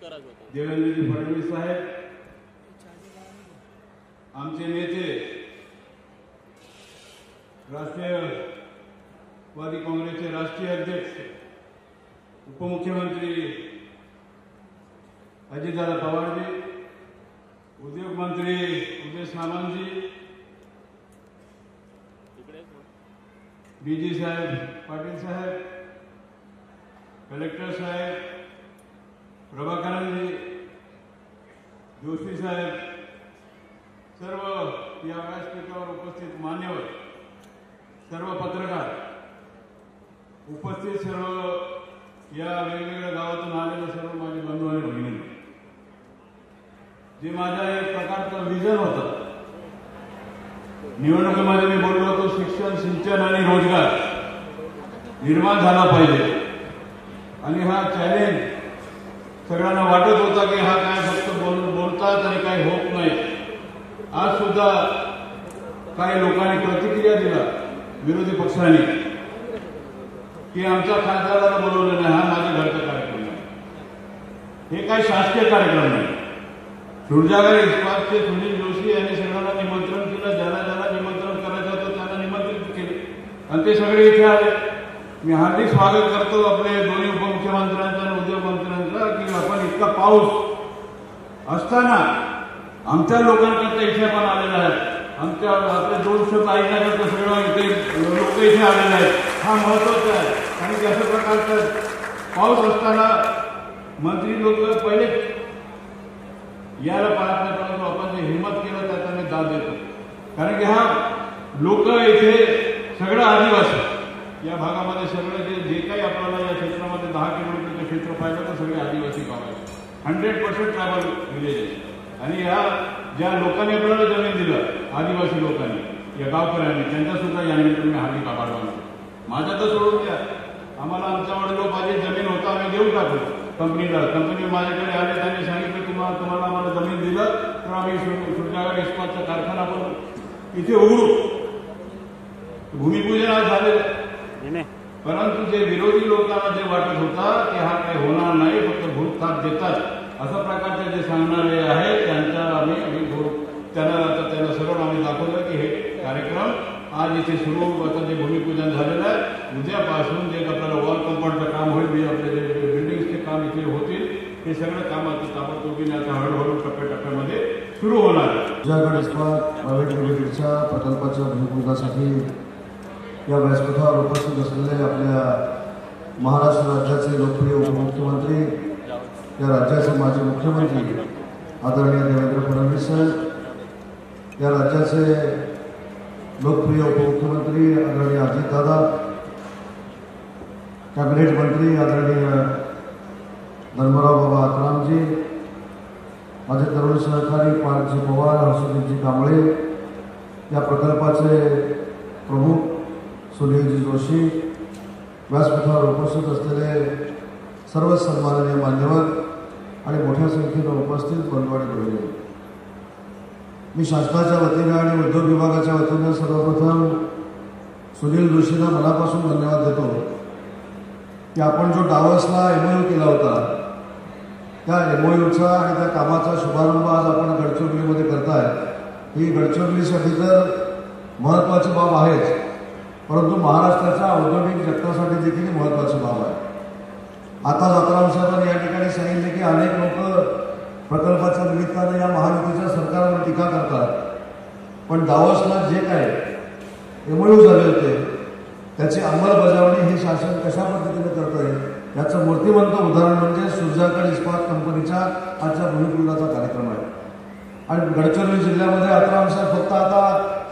देवेंद्रजी फडणवीस साहेब, आमचे नेते राष्ट्रवादी काँग्रेसचे राष्ट्रीय अध्यक्ष उपमुख्यमंत्री अजितदादा पवारजी, उद्योग मंत्री उदय सामंतजी, डीजी साहेब पाटील साहेब, कलेक्टर साहेब प्रभाकरनजी, जोशी साहेब, सर्व या व्यासपीठावर उपस्थित मान्यवर, सर्व पत्रकार, उपस्थित सर्व या वेगवेगळ्या गावातून आलेले सर्व माझे बंधू आणि भगिनी, जे माझ्या एक प्रकारचं विजन होतं, निवडणुकीमध्ये मी बोललो होतो शिक्षण, सिंचन आणि रोजगार निर्माण झाला पाहिजे, आणि हा चॅलेंज सगळ्यांना वाटत होता की हा काय फक्त बोलतात आणि काही होत नाही. आज सुद्धा काही लोकांनी प्रतिक्रिया दिला विरोधी पक्षांनी की आमच्या खासदाराला बोलवलं नाही, हा माझ्या घरचा कार्यक्रम आहे, हे काही शासकीय कार्यक्रम नाही. सुरजागर इस्पातचे सुनील जोशी यांनी सगळ्यांना निमंत्रण केलं, ज्याला ज्याला निमंत्रण करायचं होतं त्यांना निमंत्रित केले आणि ते सगळे इथे आले. मी हार्दिक स्वागत करतो आपले दोन्ही उपमुख्यमंत्र्यांचं आणि उद्योगमंत्र्यांचं की आपण इतका पाऊस असताना आमच्या लोकांकरता इथे पण आलेला आहे, आमच्या आपल्या 200 ऐकण्याकरता सगळं इथे लोक इथे आलेले आहेत, हा महत्वाचा आहे. आणि अशा प्रकारचा पाऊस असताना मंत्री लोक पहिले यायला पाहत नाही, परंतु आपण जे हिंमत केलं त्याचा मी दाद देतो. कारण की हा लोक इथे सगळं आदिवासी या भागामध्ये सगळं जे काही आपल्याला या क्षेत्रामध्ये 10 किलोमीटरचं क्षेत्र पाहिलं तर सगळे आदिवासी गाव आहेत, 100% ट्रायबल विलेज आहे. आणि या ज्या लोकांनी आपल्याला जमीन दिलं, आदिवासी लोकांनी, या गावकऱ्यांनी, त्यांचा सुद्धा या निमित्ताने मी हार्दिक आभार मानतो. माझ्या तर सोडून द्या, आम्हाला आमच्या वडिलोपार्जित जमीन होतं, आम्ही देऊन टाकलो कंपनीला. कंपनी माझ्याकडे आले, त्यांनी सांगितलं तुम्हाला आम्हाला जमीन दिलं तर आम्ही सुरजागर इस्पातचा कारखाना आपण इथे उघडू. भूमिपूजन आज झालेलं, परंतु जे विरोधी लोकांना जे वाटत होता की हा काही होणार नाही, फक्त भूतथाप देतात अशा प्रकारचे जे सांगणारे आहे त्यांना सरळ आम्ही दाखवलं की हे कार्यक्रम आज इथे सुरू, आता जे भूमिपूजन झालेलं आहे, उद्यापासून जे आपल्याला वॉल कंपाऊंडचं काम होईल, आपले जे बिल्डिंग्सचे काम इथे होतील, हे सगळं काम आता ताबडतोबीने आता हळूहळू टप्प्याटप्प्यामध्ये सुरू होणार आहे. सुरजागड इस्पात प्रायव्हेट लिमिटेडच्या प्रकल्पाच्या भूमिपूजनासाठी या व्यासपीठावर उपस्थित असलेले आपल्या महाराष्ट्र राज्याचे लोकप्रिय उपमुख्यमंत्री, या राज्याचे माजी मुख्यमंत्री आदरणीय देवेंद्र फडणवीस साहेब, या राज्याचे लोकप्रिय उपमुख्यमंत्री आदरणीय अजितदादा, कॅबिनेट मंत्री आदरणीय धर्मराव बाबा अत्रामजी, माझे तरुण सहकारी पार्थजी पवार, हर्षदीपजी कांबळे, या प्रकल्पाचे प्रमुख सुनीलजी जोशी, व्यासपीठावर उपस्थित असलेले सर्व सन्माननीय मान्यवर आणि मोठ्या संख्येनं उपस्थित बंधू आणि भगिनी, मी शासनाच्या वतीने आणि उद्योग विभागाच्या वतीने सर्वप्रथम सुनील जोशींना मनापासून धन्यवाद देतो की आपण जो डावसला MOU केला होता, त्या MOUचा आणि त्या कामाचा शुभारंभ आज आपण गडचिरोलीमध्ये करताय. ही गडचिरोलीसाठी तर महत्त्वाची बाब आहेच, परंतु महाराष्ट्राच्या औद्योगिक जगतासाठी देखील महत्त्वाची बाब आहे. आता अत्राम साहेबांनी या ठिकाणी सांगितले की अनेक लोक प्रकल्पाच्या निमित्ताने या महायुतीच्या सरकारवर टीका करतात, पण दावोसला जे काय MOU झाले होते त्याची अंमलबजावणी हे शासन कशा पद्धतीने करत आहे याचं मूर्तिमंत उदाहरण म्हणजे सुरजागड इस्पात कंपनीच्या आजच्या भूमिपूजनाचा कार्यक्रम आहे. आणि गडचिरोली जिल्ह्यामध्ये अत्राम साहेब फक्त आता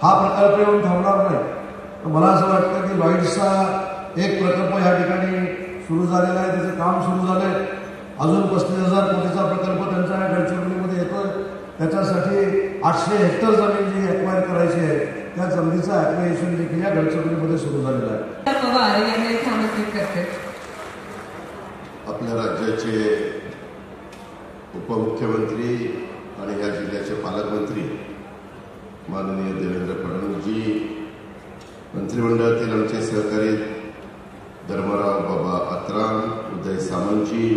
हा प्रकल्प येऊन थांबणार नाही, मला असं वाटतं की लॉईड्सचा एक प्रकल्प या ठिकाणी सुरू झालेला आहे, त्याचं काम सुरू झालंय. अजून 35,000 कोटीचा प्रकल्प त्यांचा या गडचिरोलीमध्ये येतोय. त्याच्यासाठी 800 हेक्टर जमीन जी ॲक्वायर करायची आहे त्या जमिनीचं ॲक्वायरेशन देखील या गडचिरोलीमध्ये सुरू झालेलं आहे. आपल्या राज्याचे उपमुख्यमंत्री आणि या जिल्ह्याचे पालकमंत्री माननीय देवेंद्र फडणवीसजी, मंत्रिमंडळातील आमचे सहकारी धर्मराव बाबा अत्राम, उदय सामंतजी,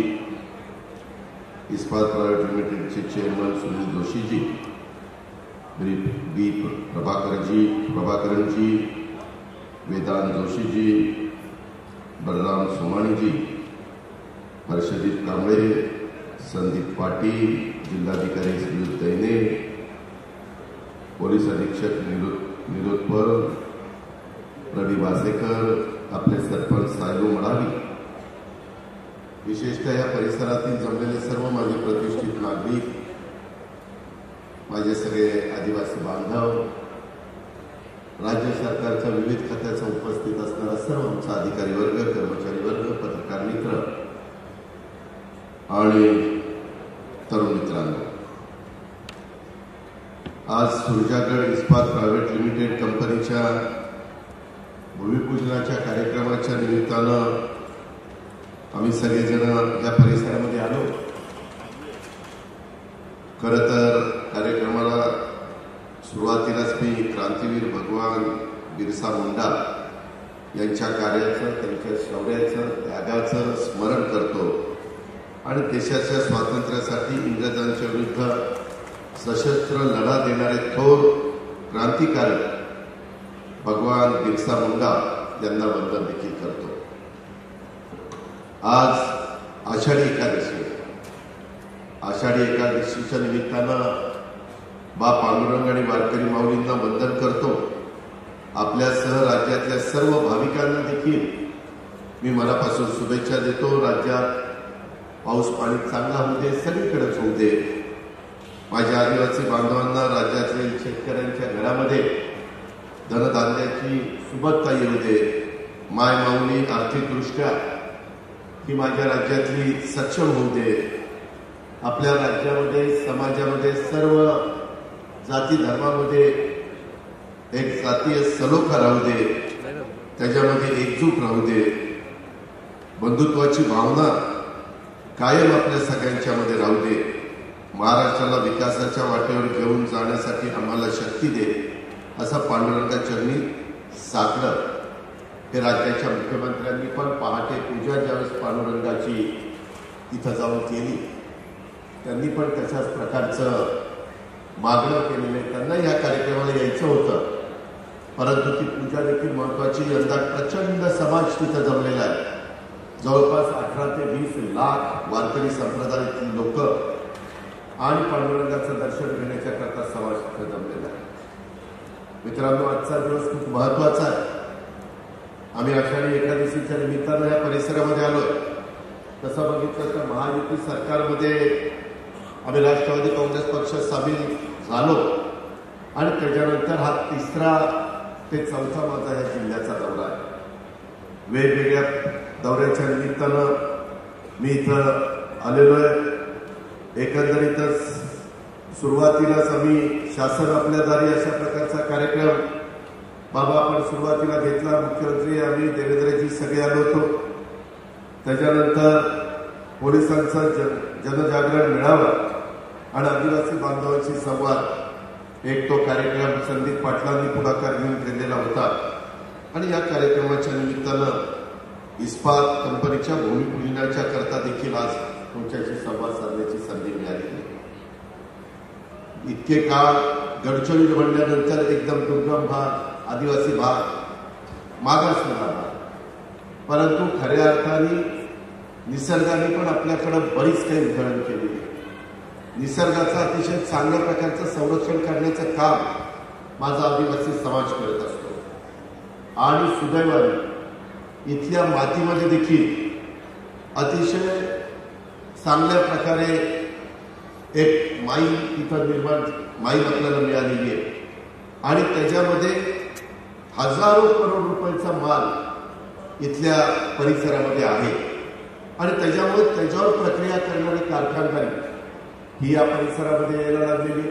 इस्पात प्रायव्हेट लिमिटेडचे चेअरमन सुनील जोशीजी, बी प्रभाकरनजी, वेदांत जोशीजी, बलराम सोमाणीजी, हर्षदीप कांबळे, संदीप पाटील, जिल्हाधिकारी सुनील दैने, पोलीस अधीक्षक निरोधपर, रवी वासेकर, आपले सरपंच सायलू मडावी, विशेषतः या परिसरातील जमलेले सर्व माझे प्रतिष्ठित नागरिक, माझे सगळे आदिवासी बांधव, राज्य सरकारच्या विविध खात्याचा उपस्थित असणारा सर्व आमचा अधिकारी वर्ग, कर्मचारी वर्ग, पत्रकार मित्र आणि तरुण मित्रांनो, आज सुरजागड इस्पात प्रायव्हेट लिमिटेड कंपनीच्या भूमिपूजनाच्या कार्यक्रमाच्या निमित्तानं आम्ही सगळेजण या परिसरामध्ये आलो. खरं तर कार्यक्रमाला सुरुवातीलाच मी क्रांतीवीर भगवान बिरसा मुंडा यांच्या कार्याचं, त्यांच्या शौर्याचं, त्यागाचं स्मरण करतो आणि देशाच्या स्वातंत्र्यासाठी इंग्रजांच्या विरुद्ध सशस्त्र लढा देणारे थोर क्रांतिकारी भगवान बिरसा मुंडा यांना वंदन देखील करतो. आज आषाढी एकादशी, आषाढी एकादशीच्या निमित्तानं बा पांडुरंग आणि वारकरी माऊलींना वंदन करतो. आपल्यासह राज्यातल्या सर्व भाविकांना देखील मी मनापासून शुभेच्छा देतो. राज्यात पाऊस पाणी चांगला होऊ दे, सगळीकडेच होऊ दे. माझ्या आदिवासी बांधवांना राज्यातील शेतकऱ्यांच्या घरामध्ये धनधान्याची सुबत्ता येऊ दे. माय माऊली आर्थिकदृष्ट्या ही माझ्या राज्यातली सक्षम होऊ दे. आपल्या राज्यामध्ये, समाजामध्ये, सर्व जाती धर्मामध्ये एक जातीय सलोखा राहू दे, त्याच्यामध्ये एकजूट राहू दे. बंधुत्वाची भावना कायम आपल्या सगळ्यांच्या मध्ये राहू दे. महाराष्ट्राला विकासाच्या वाटेवर घेऊन जाण्यासाठी आम्हाला शक्ती दे, असं पांडुरंगा चरणी साकडं. हे राज्याच्या मुख्यमंत्र्यांनी पण पहाटे पूजा ज्यावेळेस पांडुरंगाची इथं जाऊन केली, त्यांनी पण तशाच प्रकारचं मागणं केलेलं आहे. त्यांना या कार्यक्रमाला यायचं होतं, परंतु ती पूजा देखील महत्वाची. यंदा प्रचंड समाज तिथं जमलेला आहे. जवळपास 18 ते 20 लाख वारकरी संप्रदायातील लोक आणि पांडुरंगाचं दर्शन घेण्याच्या करता समाज तिथं जमलेला आहे. मित्रांनो, आजचा दिवस खूप महत्वाचा आहे. आम्ही आषाढी एकादशीच्या निमित्तानं या परिसरामध्ये आलो. तसं बघितलं तर महायुती सरकारमध्ये आम्ही राष्ट्रवादी काँग्रेस पक्ष सामील झालो आणि त्याच्यानंतर हा 3रा ते 4था माझा या जिल्ह्याचा दौरा आहे. वेगवेगळ्या दौऱ्याच्या निमित्तानं मी इथं आलेलो आहे. एकंदरीतच सुरुवातीलाच आम्ही शासन आपल्या दारी अशा प्रकारचा कार्यक्रम बाबा आपण सुरुवातीला घेतला. मुख्यमंत्री आम्ही देवेंद्रजी सगळे आलो होतो. त्याच्यानंतर पोलिसांचा जनजागरण मेळावा आणि आदिवासी बांधवांशी संवाद, एक तो कार्यक्रम संदीप पाटलांनी पुढाकार घेऊन केलेला होता. आणि या कार्यक्रमाच्या निमित्तानं इस्पात कंपनीच्या भूमिपूजनाच्या करता देखील आज तुमच्याशी संवाद साधण्याची संधी मिळाली. इतके काळ गडचिरोली म्हणल्यानंतर एकदम दुर्गम भाग, आदिवासी भाग, मागासलेला भाग, परंतु खऱ्या अर्थाने निसर्गाने पण आपल्याकडे बरीच काही उधळण केली. निसर्गाचं अतिशय चांगल्या प्रकारचं संरक्षण करण्याचं काम माझा आदिवासी समाज करत असतो. आणि सुदैवाने इथल्या मातीमध्ये देखील अतिशय चांगल्या प्रकारे एक माई तिथं माई आपल्याला मिळालेली आहे आणि त्याच्यामध्ये हजारो करोड रुपयाचा माल इथल्या परिसरामध्ये आहे. आणि त्याच्यामुळे त्याच्यावर प्रक्रिया करणारे कारखानदारी ही या परिसरामध्ये यायला लागलेली.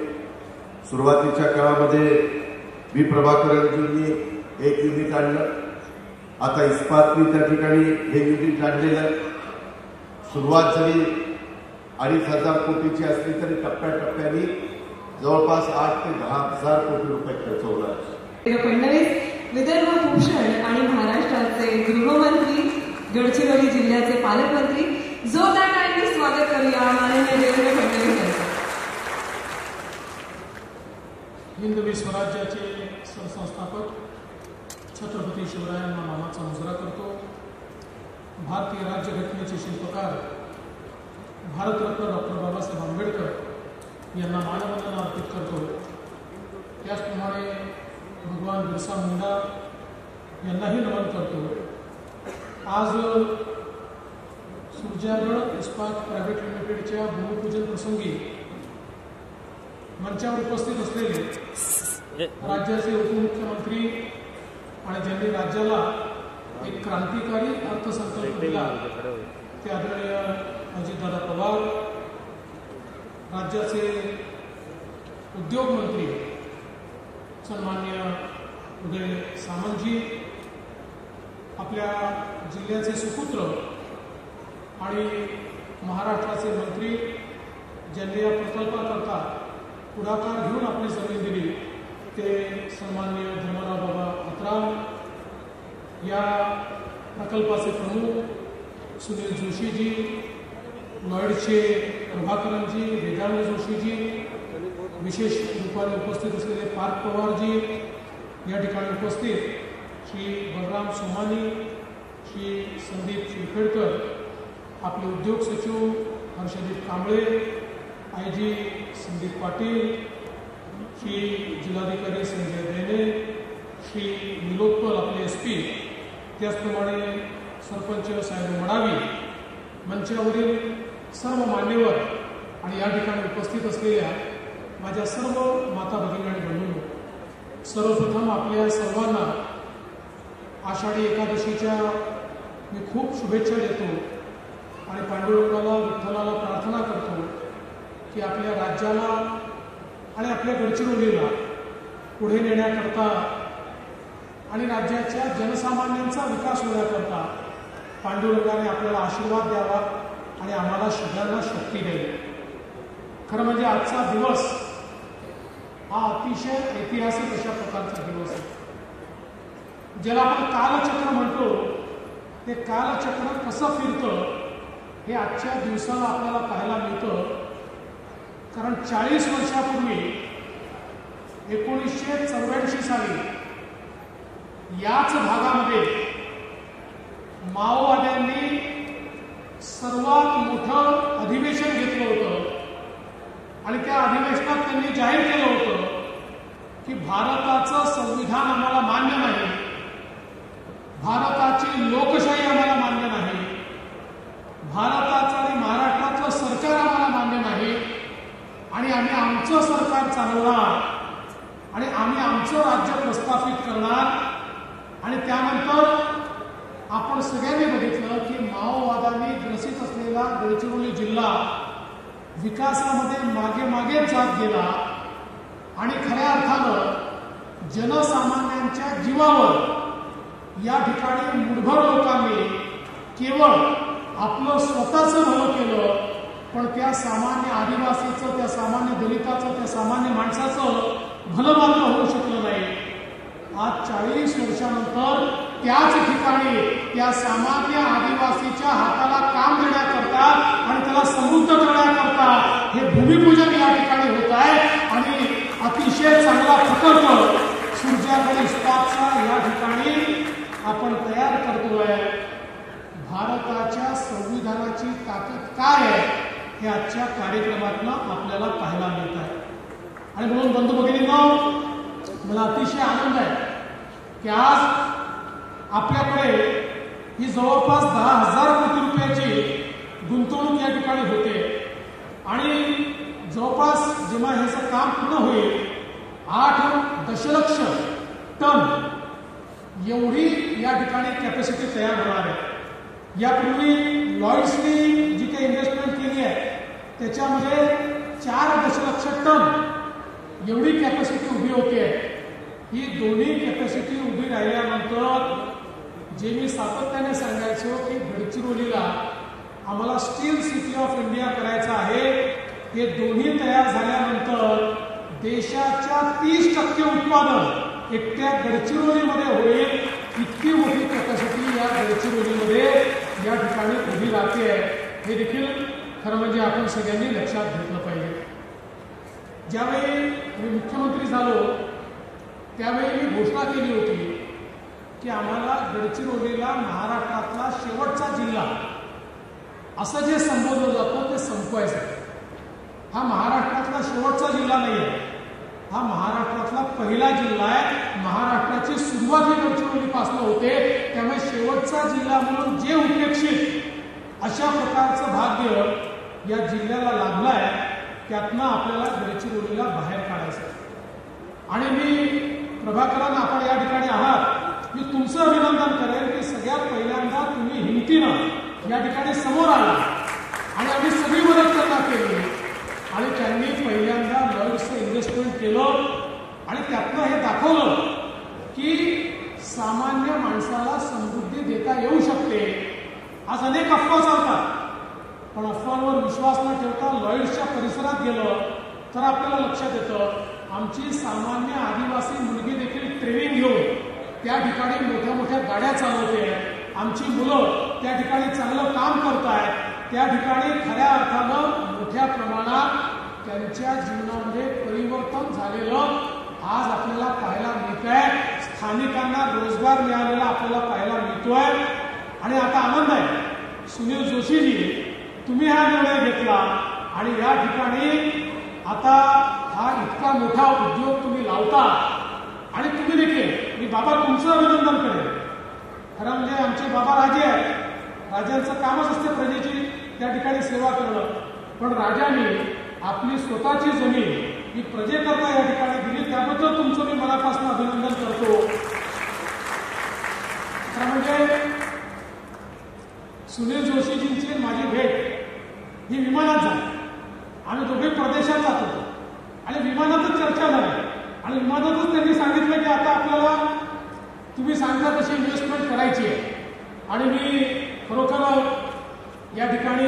सुरुवातीच्या काळामध्ये बी प्रभाकरनजींनी एक युनिट आणलं. आता इस्पातनी त्या ठिकाणी हे युनिट आणलेलं आहे. सुरुवात जरी 2,500 कोटीची असली तरी टप्प्याटप्प्याने जवळपास 8 ते 10,000 कोटी रुपये खर्च होणार. फडणवीस विदर्भ भूषण आणि महाराष्ट्राचे गृहमंत्री, गडचिरोली जिल्ह्याचे पालकमंत्री, जोरदार टाळ्यांनी स्वागत. स्वागत करूया माननीय देवेंद्र फडणवीस यांचं. हिंदवी स्वराज्याचे सरसंस्थापक छत्रपती शिवरायांना मानाचा मुजरा करतो. भारतीय राज्यघटनेचे शिल्पकार भारतरत्न डॉक्टर बाबासाहेब आंबेडकर यांना मानवंदना अर्पित करतो. त्याचप्रमाणे भगवान बिरसा मुंडा यांनाही नमन करतो. आज सुरजागड इस्पात प्रायव्हेट लिमिटेडच्या भूमिपूजन प्रसंगी मंचावर उपस्थित असलेले राज्याचे उपमुख्यमंत्री आणि ज्यांनी राज्याला एक क्रांतिकारी अर्थसंकल्प दिला ते आदरणीय अजितदादा पवार, राज्याचे उद्योग मंत्री सन्मान्य उदय सामंतजी, आपल्या जिल्ह्याचे सुपुत्र आणि महाराष्ट्राचे मंत्री ज्यांनी या प्रकल्पाकरता पुढाकार घेऊन आपली जमीन दिली ते सन्माननीय धर्मराव बाबा अत्राम, या प्रकल्पाचे प्रमुख सुनील जोशीजी, लॉयडचे प्रभाकरनजी, वेदांत जोशीजी, विशेष रूपाने उपस्थित असलेले पार्थ पवारजी, या ठिकाणी उपस्थित श्री बलराम सोमानी, श्री संदीप शिरखेडकर, आपले उद्योग सचिव हर्षदीप कांबळे, आयजी संदीप पाटील, श्री जिल्हाधिकारी संजय देने, श्री निलोत्पल आपले SP, त्याचप्रमाणे सरपंच साहेब मडावी, मंचावरील सर्व मान्यवर आणि या ठिकाणी उपस्थित असलेल्या माझ्या सर्व माता भगिनी आणि बंधूंनो, सर्वप्रथम आपल्या सर्वांना आषाढी एकादशीच्या मी खूप शुभेच्छा देतो आणि पांडुरंगाला विठ्ठलाला प्रार्थना करतो की आपल्या राज्याला आणि आपल्या गडचिरोलीला पुढे नेण्याकरता आणि राज्याच्या जनसामान्यांचा विकास होण्याकरता पांडुरंगाने आपल्याला आशीर्वाद द्यावा आणि आम्हाला सगळ्यांना शक्ती द्यावी. खरं म्हणजे आजचा दिवस हा अतिशय ऐतिहासिक अशा प्रकारचा दिवस आहे. ज्याला आपण कालचक्र म्हणतो ते कालचक्र कसं फिरतं हे आजच्या दिवसाला आपल्याला पाहायला मिळतं. कारण 40 वर्षापूर्वी 1984 साली याच भागामध्ये माओवाद्यांनी सर्वात मोठं अधिवेशन घेतलं होतं आणि त्या अधिवेशनात त्यांनी जाहीर केलं होतं की भारताचं संविधान आम्हाला मान्य नाही, भारताची लोकशाही आम्हाला मान्य नाही, भारताचं आणि महाराष्ट्राचं सरकार आम्हाला मान्य नाही आणि आम्ही आमचं सरकार चालवणार आणि आम्ही आमचं राज्य प्रस्थापित करणार. आणि त्यानंतर आपण सगळ्यांनी बघितलं की माओवादांनी ग्रसित असलेला गडचिरोली जिल्हा विकासामध्ये मागे मागेच जात गेला आणि खऱ्या अर्थानं जनसामान्यांच्या जीवावर या ठिकाणी मुठभर लोकांनी केवळ आपलं स्वतःचं भलं केलं, पण त्या सामान्य आदिवासीचं, त्या सामान्य दलिताचं, त्या सामान्य माणसाचं भलं मात्र होऊ शकलं नाही. आज 40 वर्षानंतर त्याच ठिकाणी त्या सामान्य आदिवासीच्या हाताला काम देण्याकरता आणि त्याला समृद्ध करण्याकरता हे भूमिपूजन या ठिकाणी होत आहे आणि अतिशय चांगला प्रकल्प सुरजागड इस्पातचा या ठिकाणी आपण तयार करतोय. भारताच्या संविधानाची ताकद काय आहे हे आजच्या कार्यक्रमातून आपल्याला पाहायला मिळत आहे. आणि म्हणून बंधू भगिनींनो, मला अतिशय आनंद आहे की आज आपल्याकडे ही जवळपास 10,000 कोटी रुपयाची गुंतवणूक या ठिकाणी होते आणि जवळपास जेव्हा ह्याचं काम पूर्ण होईल 8 दशलक्ष टन एवढी या ठिकाणी कॅपॅसिटी तयार होणार आहे. यापूर्वी लॉयड्सनी जी काही इन्व्हेस्टमेंट केली आहे त्याच्यामध्ये 4 दशलक्ष टन एवढी कॅपॅसिटी उभी होते. ही दोन्ही कॅपॅसिटी उभी राहिल्यानंतर जे मी सातत्याने सांगायचो की गडचिरोलीला आम्हाला स्टील सिटी ऑफ इंडिया करायचं आहे, हे दोन्ही तयार झाल्यानंतर देशाच्या 30% उत्पादन एकट्या गडचिरोलीमध्ये होईल. इतकी मोठी कॅपॅसिटी या गडचिरोलीमध्ये या ठिकाणी उभी राहते. हे देखील खरं म्हणजे आपण सगळ्यांनी लक्षात घेतलं पाहिजे. ज्यावेळी मी मुख्यमंत्री झालो त्यावेळी मी घोषणा केली होती की आम्हाला गडचिरोलीला महाराष्ट्रातला शेवटचा जिल्हा असं जे संबोधलं जातं ते संपवायचं. हा महाराष्ट्रातला शेवटचा जिल्हा नाही आहे, हा महाराष्ट्रातला पहिला जिल्हा आहे. महाराष्ट्राची सुरुवात ही गडचिरोलीपासून होते, त्यामुळे शेवटचा जिल्हा म्हणून जे उपेक्षित अशा प्रकारचं भाग्य या जिल्ह्याला लाभलं आहे त्यातनं आपल्याला गडचिरोलीला बाहेर काढायचं. आणि मी प्रभाकरन, आपण या ठिकाणी आहात, मी तुमचं अभिनंदन करेन की सगळ्यात पहिल्यांदा तुम्ही हिमतीनं या ठिकाणी समोर आला आणि आम्ही सगळी मदत त्यांना केली आणि त्यांनी पहिल्यांदा लॉईड्सचं इन्व्हेस्टमेंट केलं आणि त्यातनं हे दाखवलं की सामान्य माणसाला समृद्धी देता येऊ शकते. आज अनेक अफवा चालतात, पण अफवांवर विश्वास न ठेवता लॉईड्सच्या परिसरात गेलं तर आपल्याला लक्षात येतं आमची सामान्य आदिवासी मुलगी देखील ट्रेनिंग घेऊन त्या ठिकाणी मोठ्या मोठ्या गाड्या चालवते. आमची मुलं त्या ठिकाणी चांगलं काम करत आहेत. त्या ठिकाणी खऱ्या अर्थानं मोठ्या प्रमाणात त्यांच्या जीवनामध्ये परिवर्तन झालेलं आज आपल्याला पाहायला मिळत आहे. स्थानिकांना रोजगार मिळालेला आपल्याला पाहायला मिळतोय. आणि आता आनंद आहे, सुनील जोशीजी तुम्ही हा निर्णय घेतला आणि या ठिकाणी आता हा इतका मोठा उद्योग तुम्ही लावता आणि तुम्ही देखील, मी बाबा तुमचं अभिनंदन करेन. खरं म्हणजे आमचे बाबा राजे आहेत, राजांचं कामच असते प्रजेची त्या ठिकाणी सेवा करणं, पण राजांनी आपली स्वतःची जमीन ही प्रजेकरता या ठिकाणी दिली, त्याबद्दल तुमचं मी मनापासून अभिनंदन करतो. खरं म्हणजे सुनील जोशीजींची माझी भेट ही विमानात झाली. आम्ही दोघे प्रदेशात जात होतो आणि विमानातच चर्चा झाली आणि विमानातच त्यांनी सांगितलं की आता आपल्याला तुम्ही सांगता तशी इन्व्हेस्टमेंट करायची आहे. आणि मी खरोखर या ठिकाणी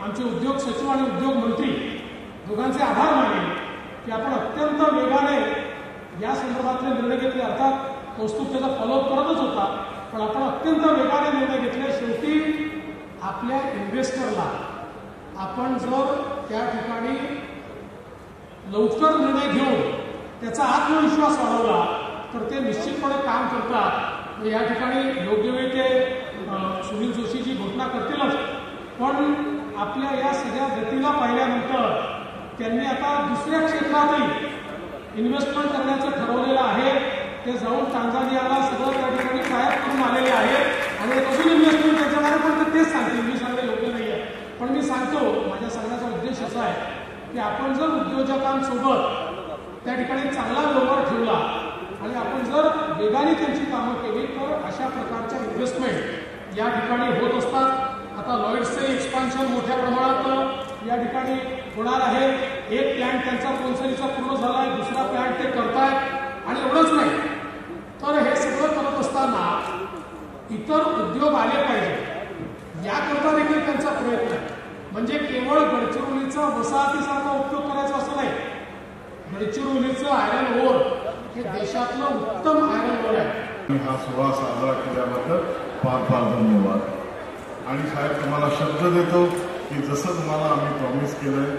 आमचे उद्योग सचिव आणि उद्योग मंत्री दोघांचे आभार मानले की आपण अत्यंत वेगाने या संदर्भातले निर्णय घेतले. अर्थात कौस्तुभ त्याचा फॉलोअप करतच होता, पण आपण अत्यंत वेगाने निर्णय घेतले. शेवटी आपल्या इन्व्हेस्टरला आपण जर त्या ठिकाणी लवकर निर्णय घेऊन त्याचा आत्मविश्वास वाढवला तर ते निश्चितपणे काम करतात. या ठिकाणी योग्य वेळी ते सुनील जोशीजी घोषणा करतीलच, पण आपल्या या सगळ्या गतीला पाहिल्यानंतर त्यांनी आता दुसऱ्या क्षेत्रातही इन्व्हेस्टमेंट करण्याचं ठरवलेलं आहे. ते जाऊन टांझानियाला सगळं त्या ठिकाणी कायम करून आलेले आहेत आणि अजून इन्व्हेस्टमेंट त्याच्याद्वारे पण ते तेच सांगतील. मी सांगणं योग्य नाही आहे, पण मी सांगतो माझ्या सांगण्याचा उद्देश असा आहे की आपण जर उद्योजकांसोबत त्या ठिकाणी चांगला व्यवहार ठेवला आणि आपण जर वेगाने त्यांची कामं केली तर अशा प्रकारच्या इन्व्हेस्टमेंट या ठिकाणी होत असतात. आता लॉईड्सचे एक्सपान्शन मोठ्या प्रमाणात या ठिकाणी होणार आहे. एक प्लॅन्ट त्यांचा कोणसरीचा पूर्ण झाला आहे, दुसरा प्लॅन्ट ते करतायत आणि एवढंच नाही तर हे सगळं करत असताना इतर उद्योग आले पाहिजे याकरता देखील त्यांचा प्रयत्न आहे. म्हणजे केवळ गडचिरोलीचा वसाहतीसारखा उपयोग करायचा असं नाही. गडचिरोलीचं आयरन ओर हे देशातलं उत्तम आयरन ओर आहे. हा सोहळा साजरा केल्याबद्दल फार फार धन्यवाद. आणि साहेब तुम्हाला शब्द देतो की जसं तुम्हाला आम्ही प्रॉमिस केलंय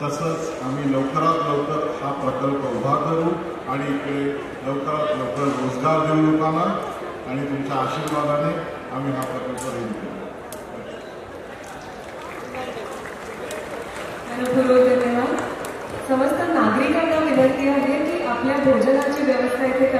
तसंच आम्ही लवकरात लवकर हा प्रकल्प उभा करू आणि इकडे लवकरात लवकर रोजगार देऊ लोकांना आणि तुमच्या आशीर्वादाने आम्ही हा प्रकल्प रेडी करू. धन्यवाद. समस्त नागरिकांना विनंती आहे की आपल्या भोजनाची व्यवस्था इथे